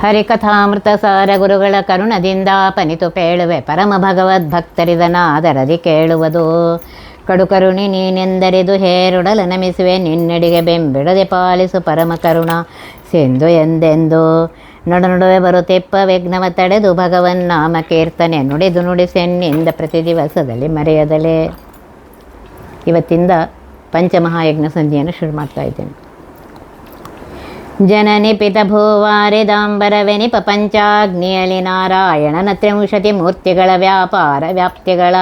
ಹರಿಕಥಾಮೃತ ಸಾರ ಗುರುಗಳ ಕರುಣದಿಂದ ಪನಿತು ಪೇಳುವೆ ಪರಮ ಭಗವದ್ಭಕ್ತರಿದನಾದರದಿ ಕೇಳುವುದು. ಕಡುಕರುಣಿ ನೀನೆಂದರಿದು ಹೇರುಡಲ ನಮಿಸುವೆ ನಿನ್ನಡಿಗೆ ಬೆಂಬಿಡದೆ ಪಾಲಿಸು ಪರಮ ಕರುಣ ಸಿಂಧು ಎಂದೆಂದು. ನಡುವೆ ಬರುತ್ತಿಪ್ಪ ವಿಘ್ನವ ತಡೆದು ಭಗವನ್ ನಾಮ ಕೀರ್ತನೆ ನುಡಿದು ನುಡಿಸೆನ್ನಿಂದ ಪ್ರತಿ ದಿವಸದಲ್ಲಿ ಮರೆಯದಲೇ. ಇವತ್ತಿಂದ ಪಂಚಮಹಾಯಜ್ಞ ಸಂಧಿಯನ್ನು ಶುರು ಮಾಡ್ತಾ ಇದ್ದೇನೆ. ಜನನಿ ಪಿತ ಭೂವಾರಿದಾಂಬರವೆನಿಪ ಪಂಚಾಗ್ನಿಯಲಿ ನಾರಾಯಣನ ತ್ರಿಂಶತಿ ಮೂರ್ತಿಗಳ ವ್ಯಾಪಾರ ವ್ಯಾಪ್ತಿಗಳ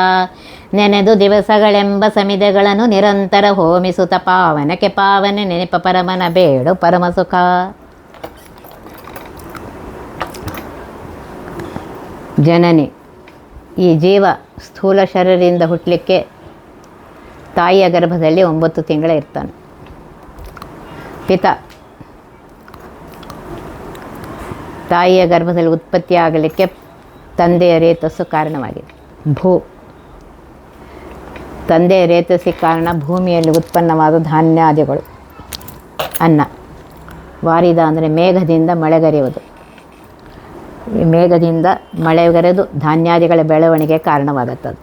ನೆನೆದು ದಿವಸಗಳೆಂಬ ಸಮಿದೆಗಳನ್ನು ನಿರಂತರ ಹೋಮಿಸುತ್ತ ಪಾವನಕ್ಕೆ ಪಾವನೆ ನೆನಪ ಪರಮನ ಬೇಡು ಪರಮ ಸುಖ. ಜನನಿ, ಈ ಜೀವ ಸ್ಥೂಲ ಶರೀರದಿಂದ ಹುಟ್ಟಲಿಕ್ಕೆ ತಾಯಿಯ ಗರ್ಭದಲ್ಲಿ 9 ತಿಂಗಳ ಇರ್ತಾನೆ. ಪಿತ, ತಾಯಿಯ ಗರ್ಭದಲ್ಲಿ ಉತ್ಪತ್ತಿಯಾಗಲಿಕ್ಕೆ ತಂದೆಯ ರೇತಸ್ಸು ಕಾರಣವಾಗಿದೆ. ಭೂ, ತಂದೆಯ ರೇತಸ್ಸಿಗೆ ಕಾರಣ ಭೂಮಿಯಲ್ಲಿ ಉತ್ಪನ್ನವಾದ ಧಾನ್ಯಾದಿಗಳು. ಅನ್ನ, ವಾರಿದ ಅಂದರೆ ಮೇಘದಿಂದ ಮಳೆಗರೆಯುವುದು. ಈ ಮೇಘದಿಂದ ಮಳೆಗರೆದು ಧಾನ್ಯಾದಿಗಳ ಬೆಳವಣಿಗೆ ಕಾರಣವಾಗುತ್ತದೆ.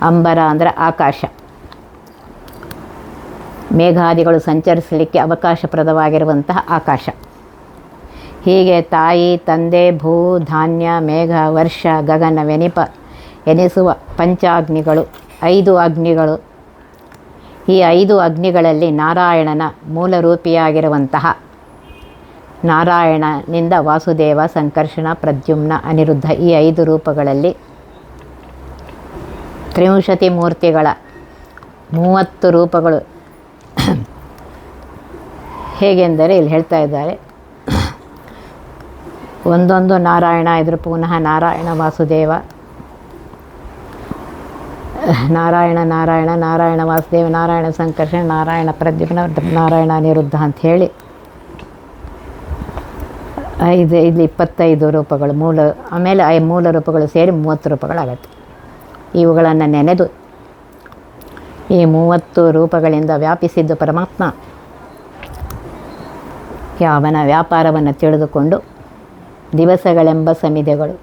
ಅಂಬರ ಅಂದರೆ ಆಕಾಶ, ಮೇಘಾದಿಗಳು ಸಂಚರಿಸಲಿಕ್ಕೆ ಅವಕಾಶಪ್ರದವಾಗಿರುವಂತಹ ಆಕಾಶ. ಹೀಗೆ ತಾಯಿ, ತಂದೆ, ಭೂ, ಧಾನ್ಯ, ಮೇಘ, ವರ್ಷ, ಗಗನವೆನಿಪ ಎನಿಸುವ ಪಂಚಾಗ್ನಿಗಳು, 5 ಅಗ್ನಿಗಳು. ಈ 5 ಅಗ್ನಿಗಳಲ್ಲಿ ನಾರಾಯಣನ ಮೂಲರೂಪಿಯಾಗಿರುವಂತಹ ನಾರಾಯಣನಿಂದ ವಾಸುದೇವ, ಸಂಕರ್ಷಣ, ಪ್ರದ್ಯುಮ್ನ, ಅನಿರುದ್ಧ ಈ 5 ರೂಪಗಳಲ್ಲಿ ತ್ರಿಂಶತಿ ಮೂರ್ತಿಗಳ 30 ರೂಪಗಳು. ಹೇಗೆಂದರೆ ಇಲ್ಲಿ ಹೇಳ್ತಾ ಇದ್ದಾರೆ, ಒಂದೊಂದು ನಾರಾಯಣ ಇದ್ರೂ ಪುನಃ ನಾರಾಯಣ ವಾಸುದೇವ, ನಾರಾಯಣ ನಾರಾಯಣ, ನಾರಾಯಣ ವಾಸುದೇವ, ನಾರಾಯಣ ಸಂಕರ್ಷಣ, ನಾರಾಯಣ ಪ್ರದ್ಯುಮ್ನ, ನಾರಾಯಣ ಅನಿರುದ್ಧ ಅಂಥೇಳಿ 25 ರೂಪಗಳು ಮೂಲ. ಆಮೇಲೆ ಮೂಲ ರೂಪಗಳು ಸೇರಿ 30 ರೂಪಗಳಾಗತ್ತೆ. ಇವುಗಳನ್ನು ನೆನೆದು ಈ 30 ರೂಪಗಳಿಂದ ವ್ಯಾಪಿಸಿದ್ದು ಪರಮಾತ್ಮ ಅವನ ವ್ಯಾಪಾರವನ್ನು ತಿಳಿದುಕೊಂಡು ದಿವಸಗಳೆಂಬ ಸಮಿದೆಗಳು.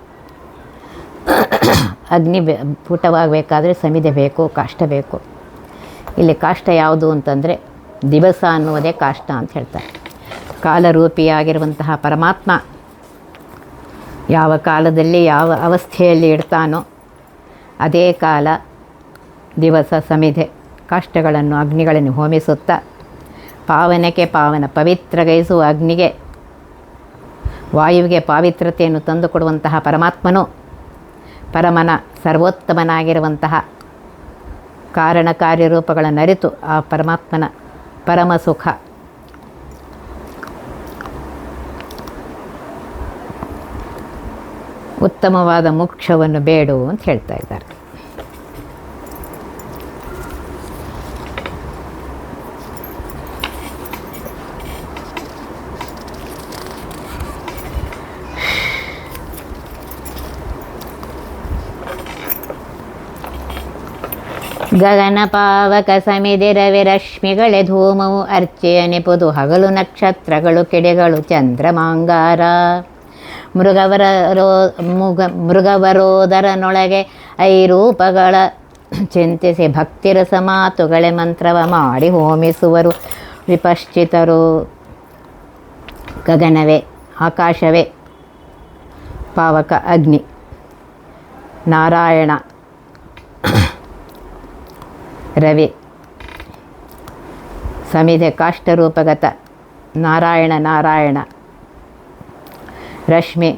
ಅಗ್ನಿ ಪುಟವಾಗಬೇಕಾದ್ರೆ ಸಮಿದೆ ಬೇಕು, ಕಾಷ್ಟ ಬೇಕು. ಇಲ್ಲಿ ಕಾಷ್ಟ ಯಾವುದು ಅಂತಂದರೆ ದಿವಸ ಅನ್ನುವುದೇ ಕಾಷ್ಟ ಅಂತ ಹೇಳ್ತಾರೆ. ಕಾಲರೂಪಿಯಾಗಿರುವಂತಹ ಪರಮಾತ್ಮ ಯಾವ ಕಾಲದಲ್ಲಿ ಯಾವ ಅವಸ್ಥೆಯಲ್ಲಿ ಇಡ್ತಾನೋ ಅದೇ ಕಾಲ ದಿವಸ ಸಮಿಧೆ ಕಾಷ್ಟಗಳನ್ನು ಅಗ್ನಿಗಳನ್ನು ಹೋಮಿಸುತ್ತಾ ಪಾವನಕ್ಕೆ ಪಾವನ ಪವಿತ್ರಗೈಸುವ ಅಗ್ನಿಗೆ ವಾಯುವಿಗೆ ಪಾವಿತ್ರತೆಯನ್ನು ತಂದುಕೊಡುವಂತಹ ಪರಮಾತ್ಮನು ಪರಮನ ಸರ್ವೋತ್ತಮನಾಗಿರುವಂತಹ ಕಾರಣ ಕಾರ್ಯರೂಪಗಳನ್ನು ಅರಿತು ಆ ಪರಮಾತ್ಮನ ಪರಮ ಸುಖ ಉತ್ತಮವಾದ ಮೋಕ್ಷವನ್ನು ಬೇಡು ಅಂತ ಹೇಳ್ತಾ ಇದ್ದಾರೆ. ಗಗನ ಪಾವಕ ಸಮಿದಿರವೆ ರಶ್ಮಿಗಳೇ ಧೂಮವು ಅರ್ಚೆಯ ನೆಪುದು ಹಗಲು ನಕ್ಷತ್ರಗಳು ಕೆಡೆಗಳು ಚಂದ್ರಮಾಂಗಾರ ಮೃಗವರೋದರನೊಳಗೆ 5 ರೂಪಗಳ ಚಿಂತಿಸಿ ಭಕ್ತಿರಸ ಮಾತುಗಳೇ ಮಂತ್ರವ ಮಾಡಿ ಹೋಮಿಸುವರು ವಿಪಶ್ಚಿತರು. ಗಗನವೇ ಆಕಾಶವೇ, ಪಾವಕ ಅಗ್ನಿ ನಾರಾಯಣ, ರವಿ ಸಮಿಧೆ ಕಾಷ್ಟರೂಪಗತ ನಾರಾಯಣ ನಾರಾಯಣ, ರಶ್ಮಿ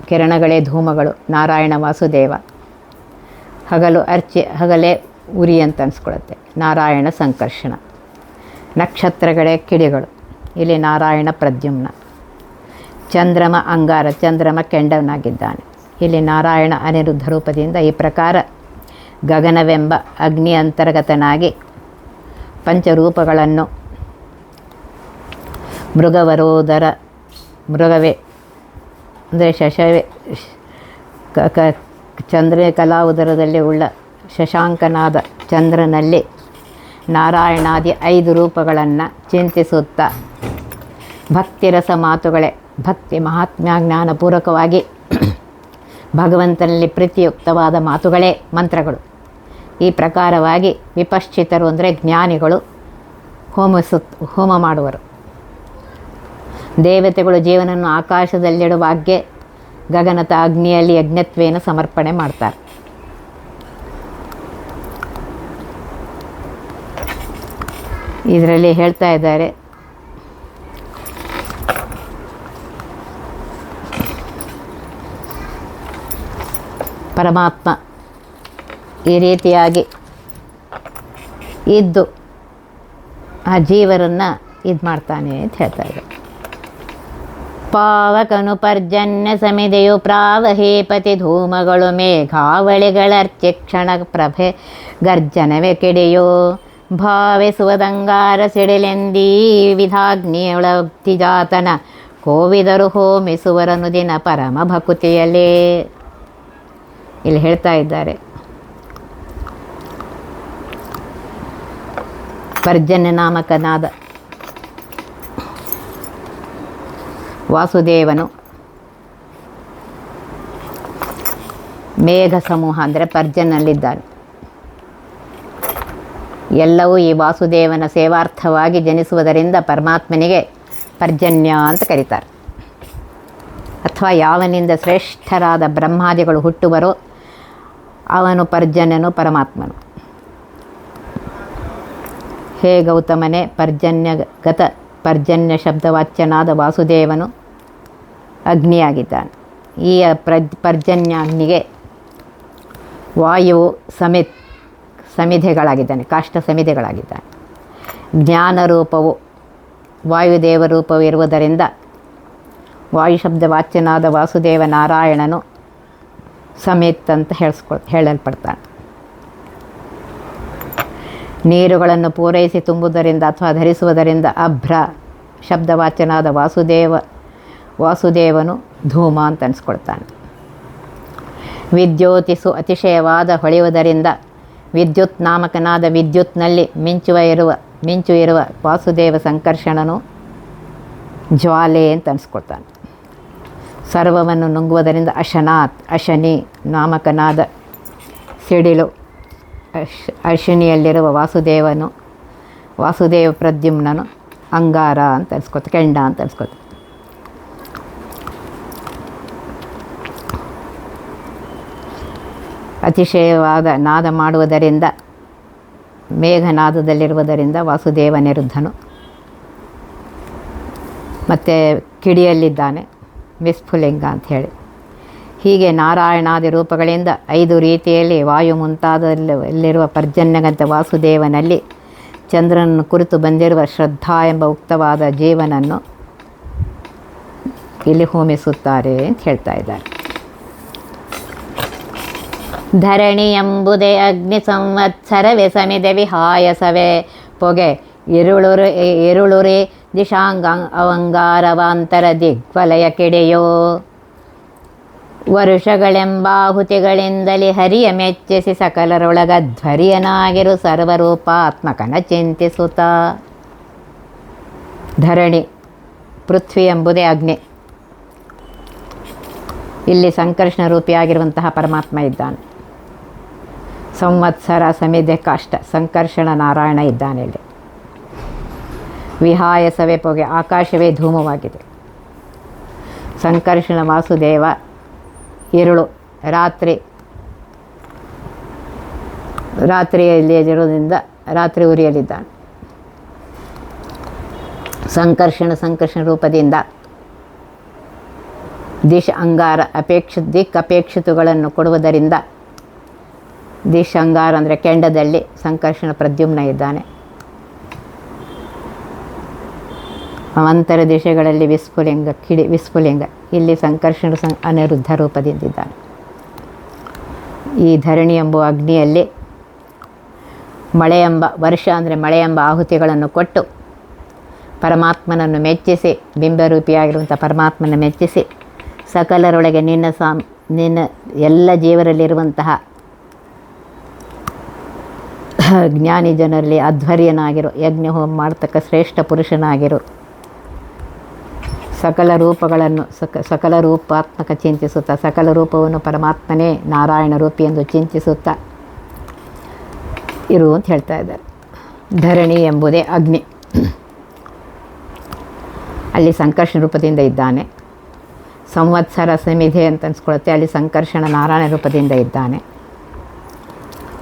ಕಿರಣಗಳೇ ಧೂಮಗಳು ನಾರಾಯಣ ವಾಸುದೇವ, ಹಗಲೇ ಉರಿ ಅಂತ ಅನಿಸ್ಕೊಳುತ್ತೆ ನಾರಾಯಣ ಸಂಕರ್ಷಣ, ನಕ್ಷತ್ರಗಳೇ ಕಿಡಿಗಳು ಇಲ್ಲಿ ನಾರಾಯಣ ಪ್ರದ್ಯುಮ್ನ, ಚಂದ್ರಮ ಅಂಗಾರ ಚಂದ್ರಮ ಕೆಂಡವನಾಗಿದ್ದಾನೆ ಇಲ್ಲಿ ನಾರಾಯಣ ಅನಿರುದ್ಧ ರೂಪದಿಂದ. ಈ ಪ್ರಕಾರ ಗಗನವೆಂಬ ಅಗ್ನಿ ಅಂತರ್ಗತನಾಗಿ ಪಂಚರೂಪಗಳನ್ನು ಮೃಗವರೋದರ, ಮೃಗವೇ ಅಂದರೆ ಶಶವೇ, ಚಂದ್ರ ಕಲಾವುದರದಲ್ಲಿ ಉಳ್ಳ ಶಶಾಂಕನಾದ ಚಂದ್ರನಲ್ಲಿ ನಾರಾಯಣಾದಿ 5 ರೂಪಗಳನ್ನು ಚಿಂತಿಸುತ್ತಾ ಭಕ್ತಿರಸ ಮಾತುಗಳೇ ಭಕ್ತಿ ಮಹಾತ್ಮ್ಯ ಜ್ಞಾನಪೂರ್ವಕವಾಗಿ ಭಗವಂತನಲ್ಲಿ ಪ್ರೀತಿಯುಕ್ತವಾದ ಮಾತುಗಳೇ ಮಂತ್ರಗಳು. ಈ ಪ್ರಕಾರವಾಗಿ ವಿಪಶ್ಚಿತರು ಅಂದರೆ ಜ್ಞಾನಿಗಳು ಹೋಮ ಮಾಡುವರು. ದೇವತೆಗಳು ಜೀವನನ್ನು ಆಕಾಶದಲ್ಲಿಡುವಾಗೆ ಗಗನದ ಅಗ್ನಿಯಲ್ಲಿ ಯಜ್ಞತ್ವೇನ ಸಮರ್ಪಣೆ ಮಾಡ್ತಾರೆ. ಇದರಲ್ಲಿ ಹೇಳ್ತಾ ಇದ್ದಾರೆ, ಪರಮಾತ್ಮ ಈ ರೀತಿಯಾಗಿ ಇದ್ದು ಆ ಜೀವರನ್ನು ಇದು ಮಾಡ್ತಾನೆ ಅಂತ ಹೇಳ್ತಾ ಇದ್ದಾರೆ. ಪಾವಕನು ಪರ್ಜನ್ಯ ಸಮಿದೆಯು ಪ್ರಾವಹೇಪತಿ ಧೂಮಗಳು ಮೇಘಾವಳಿಗಳರ್ಚಿ ಕ್ಷಣ ಪ್ರಭೆ ಗರ್ಜನವೇ ಕೆಡೆಯೋ ಭಾವಿಸುವುದಂಗಾರ ಸಿಡಿಲೆಂದೀ ವಿಧಾಗ್ನಿಯೊಳಕ್ತಿ ಜಾತನ ಕೋವಿದರು ಹೋಮಿಸುವರನು ದಿನ ಪರಮ ಭಕುತಿಯಲೇ. ಇಲ್ಲಿ ಹೇಳ್ತಾ ಇದ್ದಾರೆ, ಪರ್ಜನ್ಯ ನಾಮಕನಾದ ವಾಸುದೇವನು ಮೇಘ ಸಮೂಹ ಅಂದರೆ ಪರ್ಜನ್ನಲ್ಲಿದ್ದಾನೆ. ಎಲ್ಲವೂ ಈ ವಾಸುದೇವನ ಸೇವಾರ್ಥವಾಗಿ ಜನಿಸುವುದರಿಂದ ಪರಮಾತ್ಮನಿಗೆ ಪರ್ಜನ್ಯ ಅಂತ ಕರೀತಾರೆ. ಅಥವಾ ಯಾವನಿಂದ ಶ್ರೇಷ್ಠರಾದ ಬ್ರಹ್ಮಾದಿಗಳು ಹುಟ್ಟುವರೋ ಅವನು ಪರ್ಜನ್ಯನು ಪರಮಾತ್ಮನು. ಹೇ ಗೌತಮನೇ, ಪರ್ಜನ್ಯಗತ ಪರ್ಜನ್ಯ ಶಬ್ದವಾಚ್ಯನಾದ ವಾಸುದೇವನು ಅಗ್ನಿಯಾಗಿದ್ದಾನೆ. ಈ ಪರ್ಜನ್ಯಾಗ್ನಿಗೆ ವಾಯುವು ಸಮಿಧೆಗಳಾಗಿದ್ದಾನೆ, ಕಾಷ್ಟ ಸಮಿಧೆಗಳಾಗಿದ್ದಾನೆ. ಜ್ಞಾನರೂಪವು ವಾಯುದೇವ ರೂಪವು ಇರುವುದರಿಂದ ವಾಯುಶಬ್ದವಾಚ್ಯನಾದ ವಾಸುದೇವ ನಾರಾಯಣನು ಸಮಿತ್ ಅಂತ ಹೇಳಲ್ಪಡ್ತಾನೆ. ನೀರುಗಳನ್ನು ಪೂರೈಸಿ ತುಂಬುವುದರಿಂದ ಅಥವಾ ಧರಿಸುವುದರಿಂದ ಅಭ್ರ ಶಬ್ದವಾಚ್ಯನಾದ ವಾಸುದೇವನು ಧೂಮ ಅಂತ ಅನಿಸ್ಕೊಳ್ತಾನೆ. ವಿದ್ಯೋತಿಸು ಅತಿಶಯವಾದ ಹೊಳೆಯುವುದರಿಂದ ವಿದ್ಯುತ್ ನಾಮಕನಾದ ವಿದ್ಯುತ್ನಲ್ಲಿ ಮಿಂಚು ಇರುವ ವಾಸುದೇವ ಸಂಕರ್ಷಣನು ಜ್ವಾಲೆ ಅಂತ ಅನಿಸ್ಕೊಳ್ತಾನೆ. ಸರ್ವವನ್ನು ನುಂಗುವುದರಿಂದ ಅಶನಾತ್ ಅಶನಿ ನಾಮಕನಾದ ಸಿಡಿಲು ಅಶ್ವಿನಿಯಲ್ಲಿರುವ ವಾಸುದೇವ ಪ್ರದ್ಯುಮ್ನನು ಅಂಗಾರ ಅಂತ ಅನ್ಸ್ಕೊತ, ಕೆಂಡ ಅಂತ ಅನ್ಸ್ಕೊತ. ಅತಿಶಯವಾದ ನಾದ ಮಾಡುವುದರಿಂದ ಮೇಘನಾದದಲ್ಲಿರುವುದರಿಂದ ವಾಸುದೇವ ನಿರುದ್ಧನು. ಮತ್ತು ಕಿಡಿಯಲ್ಲಿದ್ದಾನೆ, ವಿಸ್ಫುಲಿಂಗ ಅಂಥೇಳಿ. ಹೀಗೆ ನಾರಾಯಣಾದಿ ರೂಪಗಳಿಂದ 5 ರೀತಿಯಲ್ಲಿ ವಾಯು ಮುಂತಾದಲ್ಲಿರುವ ಪರ್ಜನ್ಯಗಂತ ವಾಸುದೇವನಲ್ಲಿ ಚಂದ್ರನನ್ನು ಕುರಿತು ಬಂದಿರುವ ಶ್ರದ್ಧಾ ಎಂಬ ಉಕ್ತವಾದ ಜೀವನನ್ನು ಇಲ್ಲಿ ಹೋಮಿಸುತ್ತಾರೆ ಅಂತ ಹೇಳ್ತಾ ಇದ್ದಾರೆ. ಧರಣಿ ಎಂಬುದೇ ಅಗ್ನಿ ಸಂವತ್ಸರವೇ ಸಮಿದೆ ವಿಹಾಯಸವೇ ಪೊಗೆ ಇರುಳುರೆ ದಿಶಾಂಗ ಅವಂಗಾರವಾಂತರ ದಿಗ್ವಲಯ ಕೆಡೆಯೋ ವರುಷಗಳೆಂಬಾಹುತಿಗಳಿಂದಲೇ ಹರಿಯ ಮೆಚ್ಚಿಸಿ ಸಕಲರೊಳಗಧ್ವರ್ಯನಾಗಿರು ಸರ್ವರೂಪಾತ್ಮಕನ ಚಿಂತಿಸುತ್ತ. ಧರಣಿ ಪೃಥ್ವಿ ಎಂಬುದೇ ಅಗ್ನಿ. ಇಲ್ಲಿ ಸಂಕರ್ಷಣ ರೂಪಿಯಾಗಿರುವಂತಹ ಪರಮಾತ್ಮ ಇದ್ದಾನೆ. ಸಂವತ್ಸರ ಸಮಿಧೆ ಕಾಷ್ಟ ಸಂಕರ್ಷಣ ನಾರಾಯಣ ಇದ್ದಾನೆ. ಇಲ್ಲಿ ವಿಹಾಯಸವೇ ಪೊಗೆ ಆಕಾಶವೇ ಧೂಮವಾಗಿದೆ. ಸಂಕರ್ಷಣ ವಾಸುದೇವ ഇരുಳು ರಾತ್ರಿಯಲ್ಲಿ ಇರೋದ್ರಿಂದ ರಾತ್ರಿ ಉರಿಯಲಿದ್ದಾನೆ. ಸಂಕರ್ಷಣ ರೂಪದಿಂದ ಅಂಗಾರ ಅಪೇಕ್ಷಿತಗಳನ್ನು ಕೊಡುವುದರಿಂದ ಅಂಗಾರ ಅಂದರೆ ಕೆಂಡದಲ್ಲಿ ಸಂಕರ್ಷಣ ಪ್ರದ್ಯುಮ್ನ ಇದ್ದಾನೆ. ಅವಂತರ ದಿಶೆಗಳಲ್ಲಿ ವಿಸ್ಫುಲಿಂಗ ಇಲ್ಲಿ ಸಂಕರ್ಷಣ ಅನಿರುದ್ಧ ರೂಪದಿಂದಿದ್ದಾನೆ. ಈ ಧರಣಿ ಎಂಬ ಅಗ್ನಿಯಲ್ಲಿ ವರ್ಷ ಅಂದರೆ ಮಳೆ ಎಂಬ ಆಹುತಿಗಳನ್ನು ಕೊಟ್ಟು ಪರಮಾತ್ಮನನ್ನು ಮೆಚ್ಚಿಸಿ, ಬಿಂಬರೂಪಿಯಾಗಿರುವಂಥ ಪರಮಾತ್ಮನ ಮೆಚ್ಚಿಸಿ ಸಕಲರೊಳಗೆ ನಿನ್ನ ಎಲ್ಲ ಜೀವರಲ್ಲಿರುವಂತಹ ಜ್ಞಾನಿ ಜನರಲ್ಲಿ ಅಧ್ವರ್ಯನಾಗಿರು, ಯಜ್ಞ ಹೋಮ ಮಾಡ್ತಕ್ಕ ಶ್ರೇಷ್ಠ ಪುರುಷನಾಗಿರು, ಸಕಲ ರೂಪಗಳನ್ನು ಸಕಲ ರೂಪಾತ್ಮಕ ಚಿಂತಿಸುತ್ತಾ ಸಕಲ ರೂಪವನ್ನು ಪರಮಾತ್ಮನೇ ನಾರಾಯಣ ರೂಪಿ ಎಂದು ಚಿಂತಿಸುತ್ತಾ ಇರು ಅಂತ ಹೇಳ್ತಾ ಇದ್ದಾರೆ. ಧರಣಿ ಎಂಬುದೇ ಅಗ್ನಿ, ಅಲ್ಲಿ ಸಂಕರ್ಷಣ ರೂಪದಿಂದ ಇದ್ದಾನೆ. ಸಂವತ್ಸರ ಸಮಿಧೆ ಅಂತ ಅನ್ಸ್ಕೊಳುತ್ತೆ, ಅಲ್ಲಿ ಸಂಕರ್ಷಣ ನಾರಾಯಣ ರೂಪದಿಂದ ಇದ್ದಾನೆ.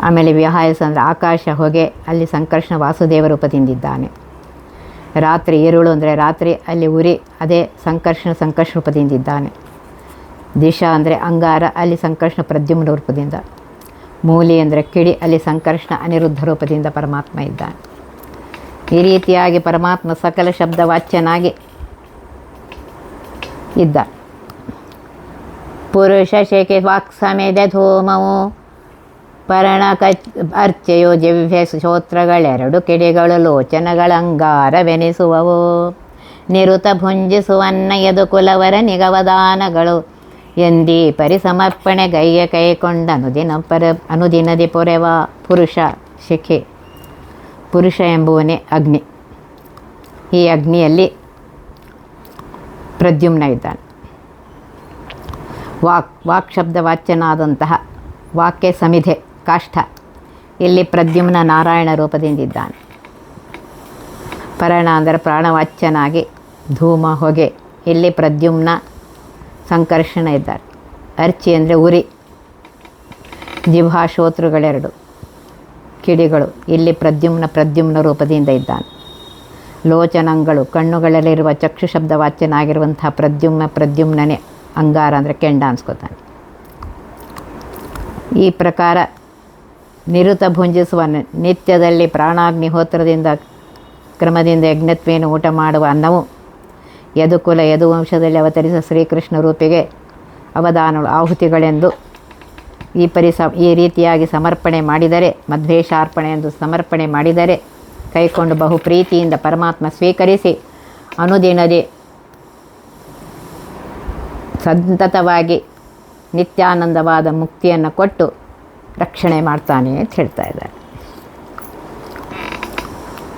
ಆಮೇಲೆ ವ್ಯಹಾಯಸ ಅಂದರೆ ಆಕಾಶ ಹೊಗೆ, ಅಲ್ಲಿ ಸಂಕರ್ಷಣ ವಾಸುದೇವ ರೂಪದಿಂದಿದ್ದಾನೆ. ರಾತ್ರಿ ഇരുಳು ಅಂದರೆ ರಾತ್ರಿ, ಅಲ್ಲಿ ಉರಿ, ಅದೇ ಸಂಕರ್ಷಣ ರೂಪದಿಂದಿದ್ದಾನೆ. ದಿಶಾ ಅಂದರೆ ಅಂಗಾರ, ಅಲ್ಲಿ ಸಂಕರ್ಷಣ ಪ್ರದ್ಯುಮ್ನ ರೂಪದಿಂದ. ಮೂಲಿ ಅಂದರೆ ಕಿಡಿ, ಅಲ್ಲಿ ಸಂಕರ್ಷಣ ಅನಿರುದ್ಧ ರೂಪದಿಂದ ಪರಮಾತ್ಮ ಇದ್ದಾನೆ. ಈ ರೀತಿಯಾಗಿ ಪರಮಾತ್ಮ ಸಕಲ ಶಬ್ದವಾಚ್ಯನಾಗಿ ಇದ್ದ. ಪುರುಷ ಶೇಖೆ ವಾಕ್ಸಮೇಧ ಧೂಮವು ಪರ್ಣ ಅರ್ಚೆಯು ಜಿಹ್ವೆ ಶ್ರೋತ್ರಗಳೆರಡು ಕಿಡಿಗಳು ಲೋಚನಗಳಂಗಾರವೆನಿಸುವವು. ನಿರುತ ಭುಂಜಿಸುವನ್ನ ಯದುಕುಲವರ ನಿಗವದಾನಗಳು ಎಂದೀ ಪರಿಸಮರ್ಪಣೆ ಗೈಯ ಕೈಕೊಂಡ ಅನುದಿನದಿ ಪೊರೆವ. ಪುರುಷ ಶಿಖೆ, ಪುರುಷ ಎಂಬುವನೇ ಅಗ್ನಿ. ಈ ಅಗ್ನಿಯಲ್ಲಿ ಪ್ರದ್ಯುಮ್ನ ಇದ್ದಾನೆ. ವಾಕ್ ಶಬ್ದವಾಚ್ಯನಾದಂತಹ ವಾಕ್ಯ ಸಮಿಧೆ ಕಾಷ್ಠ, ಇಲ್ಲಿ ಪ್ರದ್ಯುಮ್ನ ನಾರಾಯಣ ರೂಪದಿಂದಿದ್ದಾನೆ. ಪರ್ಣ ಅಂದರೆ ಪ್ರಾಣವಾಚ್ಯನಾಗಿ ಧೂಮ ಹೊಗೆ, ಇಲ್ಲಿ ಪ್ರದ್ಯುಮ್ನ ಸಂಕರ್ಷಣ ಇದ್ದಾರೆ. ಅರ್ಚಿ ಅಂದರೆ ಉರಿ, ಜಿಹ್ವಾ ಶ್ರೋತೃಗಳೆರಡು ಕಿಡಿಗಳು, ಇಲ್ಲಿ ಪ್ರದ್ಯುಮ್ನ ರೂಪದಿಂದ ಇದ್ದಾನೆ. ಲೋಚನಗಳು ಕಣ್ಣುಗಳಲ್ಲಿರುವ ಚಕ್ಷು ಶಬ್ದವಾಚ್ಯನಾಗಿರುವಂಥ ಪ್ರದ್ಯುಮ್ನನೇ ಅಂಗಾರ ಅಂದರೆ ಕೆಂಡ ಅನ್ಸ್ಕೊತಾನೆ. ಈ ಪ್ರಕಾರ ನಿರುತ ಭುಂಜಿಸುವ ನಿತ್ಯದಲ್ಲಿ ಪ್ರಾಣಾಗ್ನಿಹೋತ್ರದಿಂದ ಕ್ರಮದಿಂದ ಯಜ್ಞತ್ವೇನ ಊಟ ಮಾಡುವ ಅನ್ನವು ಯದುಕುಲ ಯದುವಂಶದಲ್ಲಿ ಅವತರಿಸಿದ ಶ್ರೀಕೃಷ್ಣ ರೂಪಿಗೆ ಅವದಾನಗಳು ಆಹುತಿಗಳೆಂದು ಈ ರೀತಿಯಾಗಿ ಸಮರ್ಪಣೆ ಮಾಡಿದರೆ, ಮಧ್ವೇಷಾರ್ಪಣೆ ಎಂದು ಸಮರ್ಪಣೆ ಮಾಡಿದರೆ ಕೈಕೊಂಡು ಬಹು ಪ್ರೀತಿಯಿಂದ ಪರಮಾತ್ಮ ಸ್ವೀಕರಿಸಿ ಅನುದಿನದಿ ಸಂತತವಾಗಿ ನಿತ್ಯಾನಂದವಾದ ಮುಕ್ತಿಯನ್ನು ಕೊಟ್ಟು ರಕ್ಷಣೆ ಮಾಡ್ತಾನೆ ಅಂತ ಹೇಳ್ತಾ ಇದ್ದಾರೆ.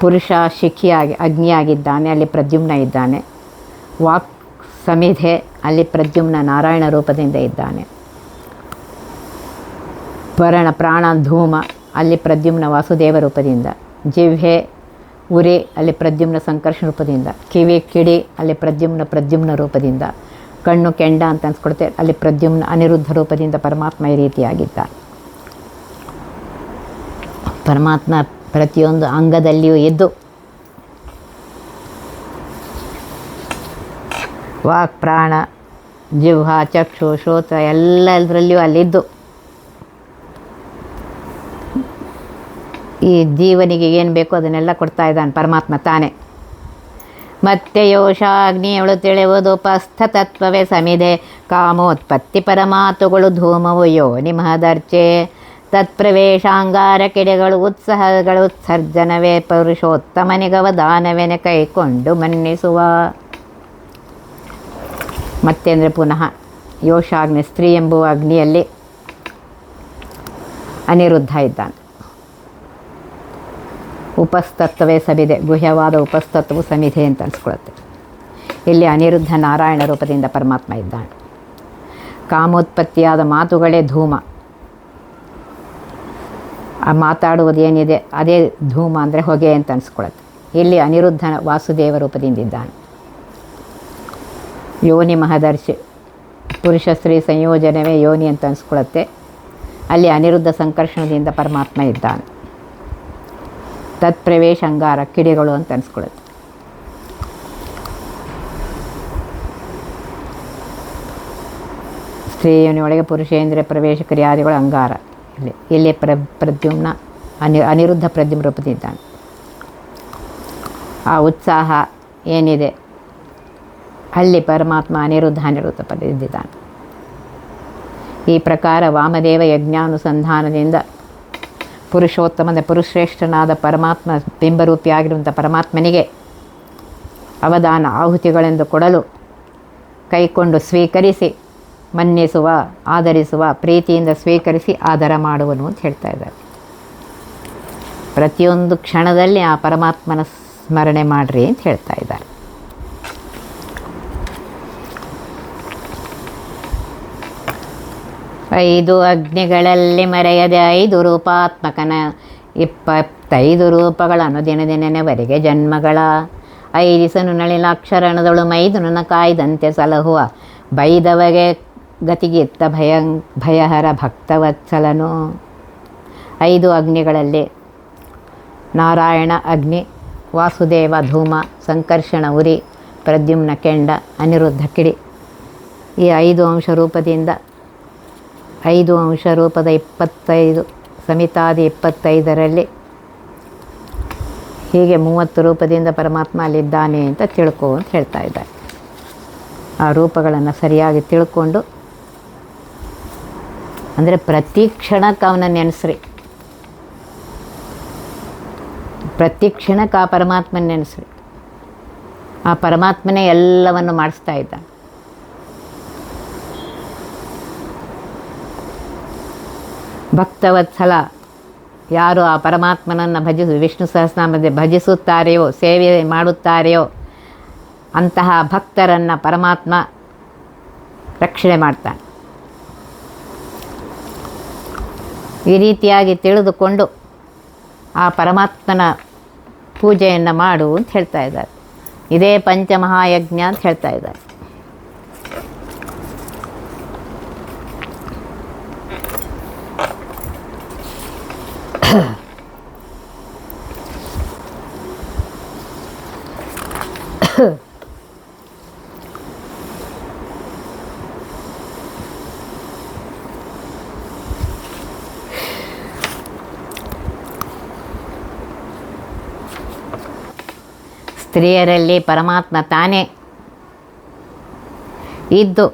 ಪುರುಷ ಶಿಖಿಯಾಗಿ ಅಗ್ನಿಯಾಗಿದ್ದಾನೆ, ಅಲ್ಲಿ ಪ್ರದ್ಯುಮ್ನ ಇದ್ದಾನೆ. ವಾಕ್ ಸಮಿಧೆ, ಅಲ್ಲಿ ಪ್ರದ್ಯುಮ್ನ ನಾರಾಯಣ ರೂಪದಿಂದ ಇದ್ದಾನೆ. ಪ್ರಾಣ ಧೂಮ, ಅಲ್ಲಿ ಪ್ರದ್ಯುಮ್ನ ವಾಸುದೇವ ರೂಪದಿಂದ. ಜಿಹ್ವೆ ಉರಿ, ಅಲ್ಲಿ ಪ್ರದ್ಯುಮ್ನ ಸಂಕರ್ಷಣ ರೂಪದಿಂದ. ಕಿವಿ ಕಿಡಿ, ಅಲ್ಲಿ ಪ್ರದ್ಯುಮ್ನ ರೂಪದಿಂದ. ಕಣ್ಣು ಕೆಂಡ ಅಂತ ಅನ್ಸ್ಕೊಡ್ತೇವೆ, ಅಲ್ಲಿ ಪ್ರದ್ಯುಮ್ನ ಅನಿರುದ್ಧ ರೂಪದಿಂದ ಪರಮಾತ್ಮ ಈ ರೀತಿಯಾಗಿದ್ದ. ಪರಮಾತ್ಮ ಪ್ರತಿಯೊಂದು ಅಂಗದಲ್ಲಿಯೂ ಇದ್ದು ವಾಕ್ ಪ್ರಾಣ ಜಿಹ್ವಾ ಚಕ್ಷು ಶ್ರೋತ್ರ ಎಲ್ಲದರಲ್ಲಿಯೂ ಅಲ್ಲಿದ್ದು ಈ ಜೀವನಿಗೆ ಏನು ಬೇಕೋ ಅದನ್ನೆಲ್ಲ ಕೊಡ್ತಾ ಇದ್ದಾನೆ ಪರಮಾತ್ಮ ತಾನೇ. ಮತ್ತೆ ಯೋಷಾಗ್ನಿಯವಳು ತಿಳಿಯುವುದುಪಸ್ಥ ತತ್ವವೇ ಸಮಿದೆ ಕಾಮೋತ್ಪತ್ತಿ ಪರಮಾತುಗಳು ಧೂಮವು ಯೋನಿ ಮಹದರ್ಚೆ ತತ್ಪ್ರವೇಶಾಂಗಾರ ಕಿಡೆಗಳು ಉತ್ಸಾಹಗಳು ಉತ್ಸರ್ಜನವೇ ಪುರುಷೋತ್ತಮನಿಗವದಾನವೆನೆ ಕೈಕೊಂಡು ಮನ್ನಿಸುವ. ಮತ್ತೆ ಅಂದರೆ ಪುನಃ ಯೋಷಾಗ್ನಿ ಸ್ತ್ರೀ ಎಂಬುವ ಅಗ್ನಿಯಲ್ಲಿ ಅನಿರುದ್ಧ ಇದ್ದಾನೆ. ಉಪಸ್ತತ್ವವೇ ಸಮಿದೆ, ಗುಹ್ಯವಾದ ಉಪಸ್ತತ್ವವು ಸಮಿಧೆ ಅಂತ ಅನ್ಸ್ಕೊಳುತ್ತೆ. ಇಲ್ಲಿ ಅನಿರುದ್ಧ ನಾರಾಯಣ ರೂಪದಿಂದ ಪರಮಾತ್ಮ ಇದ್ದಾನೆ. ಕಾಮೋತ್ಪತ್ತಿಯಾದ ಮಾತುಗಳೇ ಧೂಮ, ಆ ಮಾತಾಡುವುದೇನಿದೆ ಅದೇ ಧೂಮ ಅಂದರೆ ಹೊಗೆ ಅಂತ ಅನ್ಸ್ಕೊಳುತ್ತೆ. ಇಲ್ಲಿ ಅನಿರುದ್ಧ ವಾಸುದೇವ ರೂಪದಿಂದಿದ್ದಾನೆ. ಯೋನಿ ಮಹದರ್ಶಿ, ಪುರುಷ ಸ್ತ್ರೀ ಸಂಯೋಜನವೇ ಯೋನಿ ಅಂತ ಅನ್ಸ್ಕೊಳುತ್ತೆ. ಅಲ್ಲಿ ಅನಿರುದ್ಧ ಸಂಕರ್ಷಣದಿಂದ ಪರಮಾತ್ಮ ಇದ್ದಾನೆ. ತತ್ಪ್ರವೇಶ ಅಂಗಾರ ಕಿಡಿಗಳು ಅಂತ ಅನ್ಸ್ಕೊಳುತ್ತೆ. ಸ್ತ್ರೀಯೊಳಗೆ ಪುರುಷೇಂದ್ರ ಪ್ರವೇಶ ಕ್ರಿಯಾದಿಗಳು ಅಂಗಾರ. ಇಲ್ಲಿ ಪ್ರದ್ಯುಮ್ನ ಅನಿರುದ್ಧ ಪ್ರದ್ಯುಮ್ನ ರೂಪದಿದ್ದಾನೆ. ಆ ಉತ್ಸಾಹ ಏನಿದೆ ಅಲ್ಲಿ ಪರಮಾತ್ಮ ಅನಿರುದ್ಧ ಪಡೆದಿದ್ದಾನೆ. ಈ ಪ್ರಕಾರ ವಾಮದೇವ ಯಜ್ಞಾನುಸಂಧಾನದಿಂದ ಪುರುಷೋತ್ತಮದ ಪುರುಶ್ರೇಷ್ಠನಾದ ಪರಮಾತ್ಮ ಬಿಂಬರೂಪಿಯಾಗಿರುವಂಥ ಪರಮಾತ್ಮನಿಗೆ ಅವದಾನ ಆಹುತಿಗಳೆಂದು ಕೊಡಲು ಕೈಕೊಂಡು ಸ್ವೀಕರಿಸಿ ಮನ್ನಿಸುವ, ಆಧರಿಸುವ, ಪ್ರೀತಿಯಿಂದ ಸ್ವೀಕರಿಸಿ ಆದರ ಮಾಡುವನು ಅಂತ ಹೇಳ್ತಾ ಇದ್ದಾರೆ. ಪ್ರತಿಯೊಂದು ಕ್ಷಣದಲ್ಲಿ ಆ ಪರಮಾತ್ಮನ ಸ್ಮರಣೆ ಮಾಡಿರಿ ಅಂತ ಹೇಳ್ತಾ ಇದ್ದಾರೆ. 5 ಅಗ್ನಿಗಳಲ್ಲಿ ಮರೆಯದೆ 5 ರೂಪಾತ್ಮಕನ 25 ರೂಪಗಳನ್ನು ದಿನದಿನವರೆಗೆ ಜನ್ಮಗಳ 5 ನಳಿಲಾಕ್ಷರಣದಳು ಮೈದುನನ ಕಾಯ್ದಂತೆ ಸಲಹುವ ಬೈದವಗೆ ಗತಿಗಿತ್ತ ಭಯಹರ ಭಕ್ತವತ್ಸಲನು. 5 ಅಗ್ನಿಗಳಲ್ಲಿ ನಾರಾಯಣ ಅಗ್ನಿ, ವಾಸುದೇವ ಧೂಮ, ಸಂಕರ್ಷಣ ಉರಿ, ಪ್ರದ್ಯುಮ್ನ ಕೆಂಡ, ಅನಿರುದ್ಧ ಕಿಡಿ. ಈ 5 ಅಂಶ ರೂಪದಿಂದ 5 ಅಂಶ ರೂಪದ 25 ಸಮಿತಾದಿ 25ರಲ್ಲಿ ಹೀಗೆ 30 ರೂಪದಿಂದ ಪರಮಾತ್ಮ ಅಲ್ಲಿದ್ದಾನೆ ಅಂತ ತಿಳ್ಕೊ ಅಂತ ಹೇಳ್ತಾ ಇದ್ದಾರೆ. ಆ ರೂಪಗಳನ್ನು ಸರಿಯಾಗಿ ತಿಳ್ಕೊಂಡು, ಅಂದರೆ ಪ್ರತಿ ಕ್ಷಣಕ್ಕೆ ಅವನ ನೆನೆಸ್ರಿ, ಪ್ರತಿ ಕ್ಷಣಕ್ಕೆ ಆ ಪರಮಾತ್ಮನ ನೆನೆಸ್ರಿ. ಆ ಪರಮಾತ್ಮನೇ ಎಲ್ಲವನ್ನು ಮಾಡಿಸ್ತಾ ಇದ್ದ. ಭಕ್ತವತ್ಸಲ, ಯಾರು ಆ ಪರಮಾತ್ಮನನ್ನು ವಿಷ್ಣು ಸಹಸ್ರನಾಮದಲ್ಲಿ ಭಜಿಸುತ್ತಾರೆಯೋ, ಸೇವೆ ಮಾಡುತ್ತಾರೆಯೋ ಅಂತಹ ಭಕ್ತರನ್ನು ಪರಮಾತ್ಮ ರಕ್ಷಣೆ ಮಾಡ್ತಾನೆ. ಈ ರೀತಿಯಾಗಿ ತಿಳಿದುಕೊಂಡು ಆ ಪರಮಾತ್ಮನ ಪೂಜೆಯನ್ನು ಮಾಡು ಅಂತ ಹೇಳ್ತಾ ಇದ್ದಾರೆ. ಇದೇ ಪಂಚಮಹಾಯಜ್ಞ ಅಂತ ಹೇಳ್ತಾ ಇದ್ದಾರೆ. ಸ್ತ್ರೀಯರಲ್ಲಿ ಪರಮಾತ್ಮ ತಾನೇ ಇದ್ದು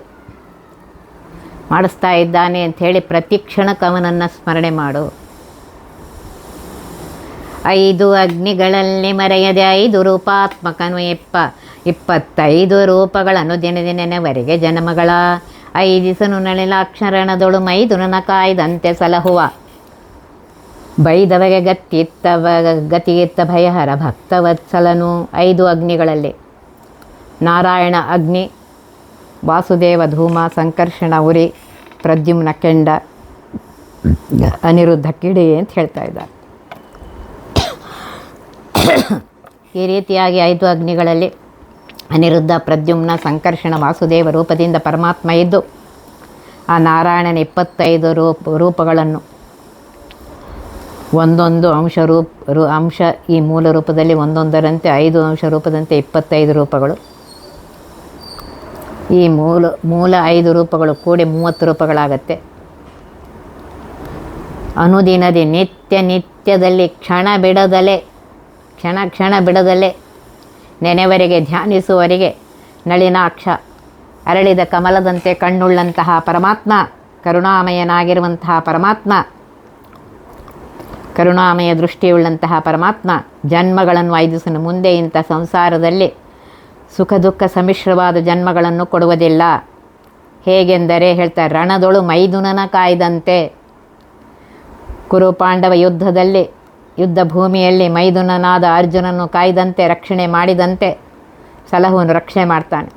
ಮಾಡಿಸ್ತಾ ಇದ್ದಾನೆ ಅಂಥೇಳಿ ಪ್ರತಿ ಕ್ಷಣಕ್ಕೆ ಅವನನ್ನು ಸ್ಮರಣೆ ಮಾಡು. 5 ಅಗ್ನಿಗಳಲ್ಲಿ ಮರೆಯದೆ 5 ರೂಪಾತ್ಮಕನು 25 ರೂಪಗಳನ್ನು ದಿನದಿನವರೆಗೆ ಜನ್ಮಗಳ 5 ನಳಿಲಾಕ್ಷರಣದೊಳು ಮೈದುನನ ಕಾಯ್ದಂತೆ ಸಲಹುವ ಬೈದವಗೆ ಗತಿಯಿತ್ತ ಭಯಹರ ಭಕ್ತವತ್ಸಲನು. 5 ಅಗ್ನಿಗಳಲ್ಲಿ ನಾರಾಯಣ ಅಗ್ನಿ, ವಾಸುದೇವ ಧೂಮ, ಸಂಕರ್ಷಣ ಉರಿ, ಪ್ರದ್ಯುಮ್ನ ಕೆಂಡ, ಅನಿರುದ್ಧ ಕಿಡಿ ಅಂತ ಹೇಳ್ತಾ ಇದ್ದಾರೆ. ಈ ರೀತಿಯಾಗಿ 5 ಅಗ್ನಿಗಳಲ್ಲಿ ಅನಿರುದ್ಧ, ಪ್ರದ್ಯುಮ್ನ, ಸಂಕರ್ಷಣ, ವಾಸುದೇವ ರೂಪದಿಂದ ಪರಮಾತ್ಮ ಇದ್ದು ಆ ನಾರಾಯಣನ 25 ರೂಪಗಳನ್ನು ಒಂದೊಂದು ಅಂಶ ಈ ಮೂಲ ರೂಪದಲ್ಲಿ ಒಂದೊಂದರಂತೆ 5 ಅಂಶ ರೂಪದಂತೆ 25 ರೂಪಗಳು. ಈ ಮೂಲ 5 ರೂಪಗಳು ಕೂಡಿ 30 ರೂಪಗಳಾಗತ್ತೆ. ಅನುದಿನದಿ ನಿತ್ಯದಲ್ಲಿ ಕ್ಷಣ ಬಿಡದಲೆ ನೆನೆವರೆಗೆ ಧ್ಯಾನಿಸುವವರಿಗೆ ನಳಿನಾಕ್ಷ, ಅರಳಿದ ಕಮಲದಂತೆ ಕಣ್ಣುಳ್ಳಂತಹ ಪರಮಾತ್ಮ, ಕರುಣಾಮಯನಾಗಿರುವಂತಹ ಪರಮಾತ್ಮ, ಕರುಣಾಮಯ ದೃಷ್ಟಿಯುಳ್ಳಂತಹ ಪರಮಾತ್ಮ ಜನ್ಮಗಳನ್ನು 5 ಮುಂದೆ ಇಂಥ ಸಂಸಾರದಲ್ಲಿ ಸುಖ ದುಃಖ ಸಮ್ಮಿಶ್ರವಾದ ಜನ್ಮಗಳನ್ನು ಕೊಡುವುದಿಲ್ಲ. ಹೇಗೆಂದರೆ ಹೇಳ್ತಾರೆ, ರಣದೊಳು ಮೈದುನನ ಕಾಯ್ದಂತೆ. ಕುರು ಪಾಂಡವ ಯುದ್ಧ ಭೂಮಿಯಲ್ಲಿ ಮೈದುನನಾದ ಅರ್ಜುನನ್ನು ಕಾಯ್ದಂತೆ, ರಕ್ಷಣೆ ಮಾಡಿದಂತೆ ಸಲಹುವನ್ನು ರಕ್ಷಣೆ ಮಾಡ್ತಾನೆ.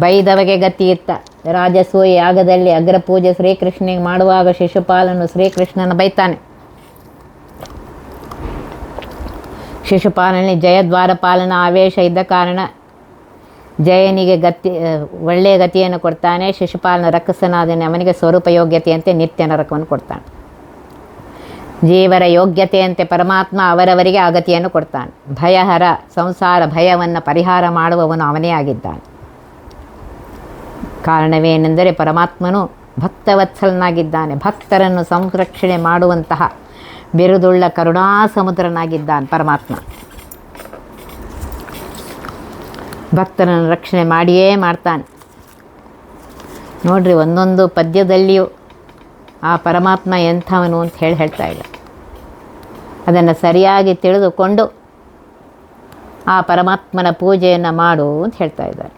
ಬೈದವಗೆ ಗತಿಯಿತ್ತ. ರಾಜಸೂಯ ಯಾಗದಲ್ಲಿ ಅಗ್ರಪೂಜೆ ಶ್ರೀಕೃಷ್ಣನಿಗೆ ಮಾಡುವಾಗ ಶಿಶುಪಾಲನು ಶ್ರೀಕೃಷ್ಣನ ಬೈತಾನೆ. ಶಿಶುಪಾಲನಲ್ಲಿ ಜಯದ್ವಾರಪಾಲನ ಆವೇಶ ಇದ್ದ ಕಾರಣ ಜಯನಿಗೆ ಒಳ್ಳೆಯ ಗತಿಯನ್ನು ಕೊಡ್ತಾನೆ. ಶಿಶುಪಾಲನ ರಕ್ಕಸನಾದನೆ ಅವನಿಗೆ ಸ್ವರೂಪ ಯೋಗ್ಯತೆಯಂತೆ ನಿತ್ಯ ನರಕವನ್ನು ಕೊಡ್ತಾನೆ. ಜೀವರ ಯೋಗ್ಯತೆಯಂತೆ ಪರಮಾತ್ಮ ಅವರವರಿಗೆ ಆ ಗತಿಯನ್ನು ಕೊಡ್ತಾನೆ. ಭಯಹರ, ಸಂಸಾರ ಭಯವನ್ನು ಪರಿಹಾರ ಮಾಡುವವನು ಅವನೇ ಆಗಿದ್ದಾನೆ. ಕಾರಣವೇನೆಂದರೆ ಪರಮಾತ್ಮನು ಭಕ್ತವತ್ಸಲನಾಗಿದ್ದಾನೆ. ಭಕ್ತರನ್ನು ಸಂರಕ್ಷಣೆ ಮಾಡುವಂತಹ ಬಿರುದುಳ್ಳ ಕರುಣಾ ಸಮುದ್ರನಾಗಿದ್ದಾನೆ ಪರಮಾತ್ಮ. ಭಕ್ತರನ್ನು ರಕ್ಷಣೆ ಮಾಡಿಯೇ ಮಾಡ್ತಾನೆ. ನೋಡ್ರಿ, ಒಂದೊಂದು ಪದ್ಯದಲ್ಲಿಯೂ ಆ ಪರಮಾತ್ಮ ಎಂಥವನು ಅಂತ ಹೇಳ್ತಾ ಇಲ್ಲ. ಅದನ್ನು ಸರಿಯಾಗಿ ತಿಳಿದುಕೊಂಡು ಆ ಪರಮಾತ್ಮನ ಪೂಜೆಯನ್ನು ಮಾಡು ಅಂತ ಹೇಳ್ತಾ ಇದ್ದಾರೆ.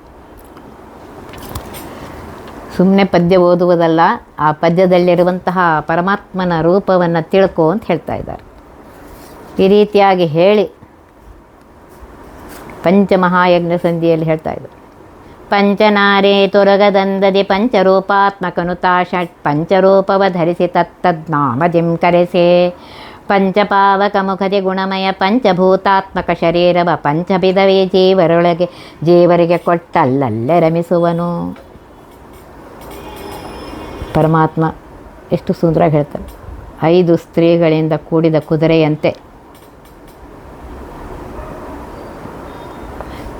ಸುಮ್ಮನೆ ಪದ್ಯ ಓದುವುದಲ್ಲ, ಆ ಪದ್ಯದಲ್ಲಿರುವಂತಹ ಪರಮಾತ್ಮನ ರೂಪವನ್ನು ತಿಳ್ಕೊ ಅಂತ ಹೇಳ್ತಾ ಇದ್ದಾರೆ. ಈ ರೀತಿಯಾಗಿ ಹೇಳಿ ಪಂಚಮಹಾಯಜ್ಞ ಸಂಧಿಯಲ್ಲಿ ಹೇಳ್ತಾ ಇದ್ದಾರೆ. ಪಂಚನಾರೇ ತೊರಗದಂದದಿ ಪಂಚರೂಪಾತ್ಮಕನುತಾ ಷಟ್ ಪಂಚರೂಪವ ಧರಿಸಿ ತತ್ತದ್ನಾಮದಿಂ ಕರೆಸೆ ಪಂಚಪಾವಕ ಮುಖದಿ ಗುಣಮಯ ಪಂಚಭೂತಾತ್ಮಕ ಶರೀರವ ಪಂಚವಿಧವೇ ಜೀವರಿಗೆ ಕೊಟ್ಟಲ್ಲಲ್ಲೇ ರಮಿಸುವನು. ಪರಮಾತ್ಮ ಎಷ್ಟು ಸುಂದರವಾಗಿ ಹೇಳ್ತಾರೆ. 5 ಸ್ತ್ರೀಗಳಿಂದ ಕೂಡಿದ ಕುದುರೆಯಂತೆ,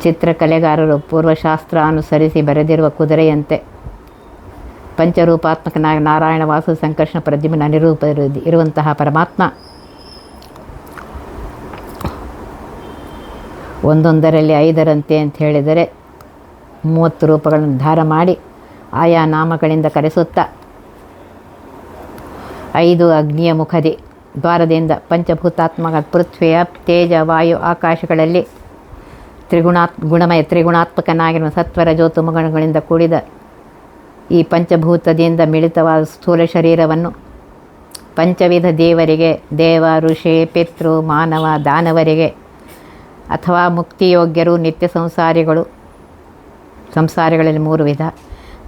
ಚಿತ್ರಕಲೆಗಾರರು ಪೂರ್ವಶಾಸ್ತ್ರ ಅನುಸರಿಸಿ ಬರೆದಿರುವ ಕುದುರೆಯಂತೆ ಪಂಚರೂಪಾತ್ಮಕನಾಗಿ ನಾರಾಯಣ, ವಾಸು, ಸಂಕರ್ಷಣ, ಪ್ರದ್ಯುಮ್ನ ನಿರೂಪ ಇರುವಂತಹ ಪರಮಾತ್ಮ ಒಂದೊಂದರಲ್ಲಿ 5ರಂತೆ ಅಂತ ಹೇಳಿದರೆ 30 ರೂಪಗಳನ್ನು ಧಾರ ಮಾಡಿ ಆಯಾ ನಾಮಗಳಿಂದ ಕರೆಸುತ್ತಾ 5 ಅಗ್ನಿಯ ಮುಖದಿ ದ್ವಾರದಿಂದ ಪಂಚಭೂತಾತ್ಮಕ ಪೃಥ್ವಿಯ ತೇಜ, ವಾಯು, ಆಕಾಶಗಳಲ್ಲಿ ಗುಣಮಯ ತ್ರಿಗುಣಾತ್ಮಕನಾಗಿರುವ ಸತ್ವರ ಜ್ಯೋತಿರ್ಮುಖಗಳಿಂದ ಕೂಡಿದ ಈ ಪಂಚಭೂತದಿಂದ ಮಿಳಿತವಾದ ಸ್ಥೂಲ ಶರೀರವನ್ನು ಪಂಚವಿಧ ದೇವರಿಗೆ, ದೇವ, ಋಷಿ, ಪಿತೃ, ಮಾನವ, ದಾನವರಿಗೆ ಅಥವಾ ಮುಕ್ತಿಯೋಗ್ಯರು, ನಿತ್ಯ ಸಂಸಾರಿಗಳಲ್ಲಿ 3 ವಿಧ,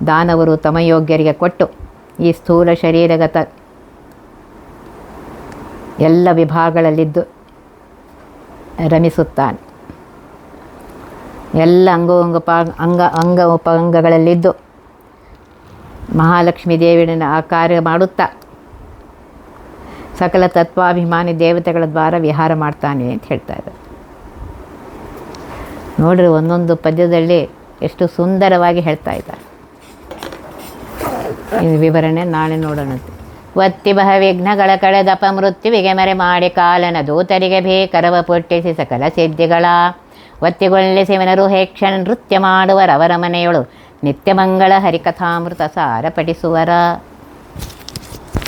ದಾನವರು ತಮಯೋಗ್ಯರಿಗೆ ಕೊಟ್ಟು ಈ ಸ್ಥೂಲ ಶರೀರಗತ ಎಲ್ಲ ವಿಭಾಗಗಳಲ್ಲಿದ್ದು ರಮಿಸುತ್ತಾನೆ. ಎಲ್ಲ ಅಂಗ ಉಪಂಗಗಳಲ್ಲಿದ್ದು ಮಹಾಲಕ್ಷ್ಮೀ ದೇವಿಯನ್ನು ಆ ಕಾರ್ಯ ಮಾಡುತ್ತಾ ಸಕಲ ತತ್ವಾಭಿಮಾನಿ ದೇವತೆಗಳ ದ್ವಾರ ವಿಹಾರ ಮಾಡ್ತಾನೆ ಅಂತ ಹೇಳ್ತಾ ಇದ್ದಾರೆ. ನೋಡ್ರಿ, ಒಂದೊಂದು ಪದ್ಯದಲ್ಲಿ ಎಷ್ಟು ಸುಂದರವಾಗಿ ಹೇಳ್ತಾ ಇದ್ದಾರೆ. ಇದು ವಿವರಣೆ ನಾಳೆ ನೋಡೋಣಂತೆ. ಒತ್ತಿ ಬಹ ವಿಘ್ನಗಳ ಕಳೆದಪ ಮೃತ್ಯುವಿಗೆ ಮರೆ ಮಾಡಿ ಕಾಲನ ದೂತರಿಗೆ ಬೇಕರವ ಪುಟ್ಟಿಸಿ ಸಕಲ ಸಿದ್ಧಿಗಳ ಒತ್ತಿಗೊಳ್ಳಿಸಿವನರು ಹೇಕ್ಷಣ ನೃತ್ಯ ಮಾಡುವರವರ ಮನೆಯೊಳು ನಿತ್ಯ ಮಂಗಳ ಹರಿಕಥಾಮೃತ ಸಾರ ಪಠಿಸುವರ.